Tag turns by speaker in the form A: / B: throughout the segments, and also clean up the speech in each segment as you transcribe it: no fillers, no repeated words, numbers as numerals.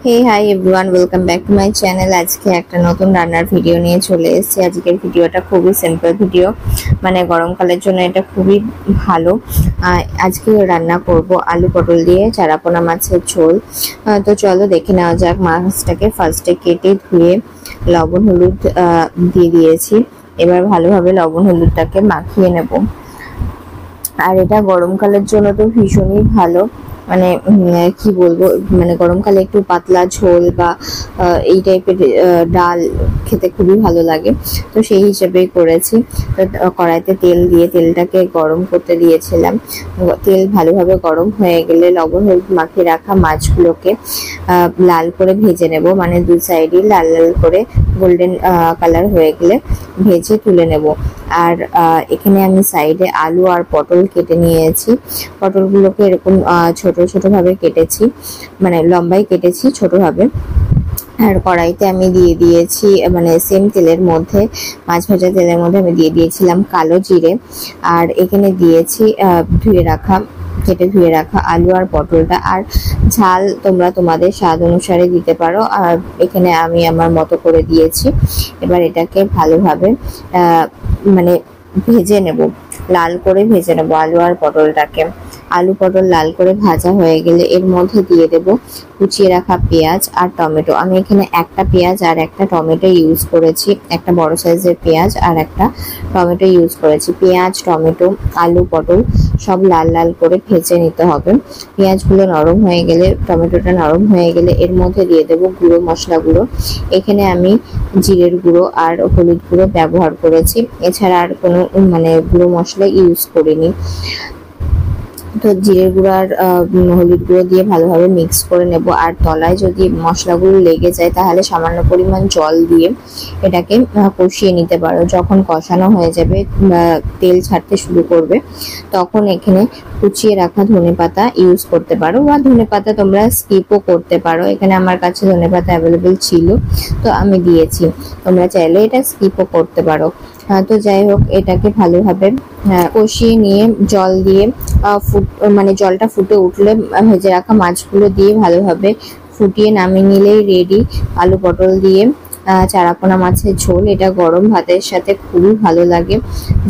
A: Hey hi everyone, welcome back to my channel. আজকে একটা নতুন রান্নার ভিডিও নিয়ে চলে এসেছি। আজকের ভিডিওটা খুবই সিম্পল ভিডিও, মানে গরমকালের জন্য এটা খুবই ভালো। আজকে রান্না করব আলু পটল দিয়ে চারাপোনা মাছের ঝোল। তো চলো দেখে নেওয়া যাক। মাছটাকে ফার্স্টে কেটে ধুয়ে লবণ হলুদ দিয়ে দিয়েছি। এবার ভালোভাবে লবণ হলুদটাকে মাখিয়ে নেব। আর এটা গরমকালের জন্য তো ভীষণই ভালো, মানে কি বলবো, মানে গরমকালে একটু পাতলা ঝোল বা এই টাইপের ডাল খেতে খুবই ভালো লাগে। তো সেই হিসেবেই করেছি। তো কড়াইতে তেল দিয়ে তেলটাকে গরম করতে দিয়েছিলাম। তেল ভালোভাবে গরম হয়ে গেলে লবণ হলুদ মাখিয়ে রাখা মাছগুলোকে লাল করে ভেজে নেব, মানে দু সাইডই লাল লাল করে গোল্ডেন কালার হয়ে গেলে ভেজে তুলে নেব। আর এখানে আমি সাইডে আলু আর পটল কেটে নিয়েছি। পটলগুলোকে এরকম ছোট ছোট ভাবে কেটেছি, মানে লম্বাই কেটেছি ছোট ভাবে। আর কড়াইতে আমি দিয়ে দিয়েছি, মানে সেম তেলের মধ্যে, মাছ ভাজা তেলের মধ্যে আমি দিয়ে দিয়েছিলাম কালো জিরে। আর এখানে দিয়েছি কেটে ধুয়ে রাখা আলু আর পটলটা। আর ঝাল তোমরা তোমাদের স্বাদ অনুসারে দিতে পারো, আর এখানে আমি আমার মতো করে দিয়েছি। এবার এটাকে ভালোভাবে মানে ভেজে নেব, লাল করে ভেজে নেব আলু আর পটলটাকে। আলু পটল লাল করে ভাজা হয়ে গেলে এর মধ্যে দিয়ে দেব কুচিয়ে রাখা পেঁয়াজ আর টমেটো। আমি এখানে একটা পেঁয়াজ আর একটা টমেটো ইউজ করেছি, একটা বড় সাইজের পেঁয়াজ আর একটা টমেটো ইউজ করেছি। পেঁয়াজ, টমেটো, আলু, পটল সব লাল লাল করে ভেজে নিতে হবে। পেঁয়াজগুলো নরম হয়ে গেলে, টমেটোটা নরম হয়ে গেলে এর মধ্যে দিয়ে দেব গুঁড়ো মশলাগুলো। এখানে আমি জিরের গুঁড়ো আর হলুদ গুঁড়ো ব্যবহার করেছি, এছাড়া আর কোনো মানে গুঁড়ো মশলা ইউজ করিনি। তো জিরের গুঁড়ো আর হলুদ গুঁড়ো দিয়ে ভালোভাবে মিক্স করে নেব। আর তলায় যদি মশলাগুলো লেগে যায় তাহলে সামান্য পরিমাণ জল দিয়ে এটাকে কষিয়ে নিতে পারো। যখন কষানো হয়ে যাবে, তেল ছাড়তে শুরু করবে, তখন এখানে কুচিয়ে রাখা ধনেপাতা ইউজ করতে পারো, বা ধনেপাতা তোমরা স্কিপও করতে পারো। এখানে আমার কাছে ধনেপাতা অ্যাভেলেবেল ছিল, তো আমি দিয়েছি। তোমরা চাইলে এটা স্কিপও করতে পারো। তো যাই হোক, এটাকে ভালোভাবে কষিয়ে নিয়ে জল দিয়ে মানে জলটা ফুটে উঠলে ভেজে রাখা মাছগুলো দিয়ে ভালোভাবে ফুটিয়ে নামিয়ে নিলেই রেডি আলু পটল দিয়ে চারাপোনা মাছের ঝোল। এটা গরম ভাতের সাথে খুবই ভালো লাগে।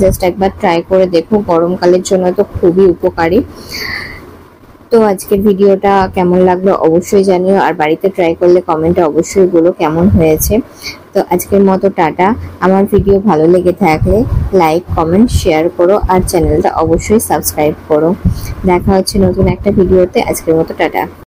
A: জাস্ট একবার ট্রাই করে দেখো, গরমকালের জন্য তো খুবই উপকারী। তো আজকের ভিডিওটা কেমন লাগলো অবশ্যই জানিও, আর বাড়িতে ট্রাই করলে কমেন্টে অবশ্যই বলো কেমন হয়েছে। তো আজকের মতো টাটা। আমার ভিডিও ভালো লেগে থাকলে লাইক, কমেন্ট, শেয়ার করো, আর চ্যানেলটা অবশ্যই সাবস্ক্রাইব করো। দেখা হচ্ছে নতুন একটা ভিডিওতে। আজকের মতো টাটা।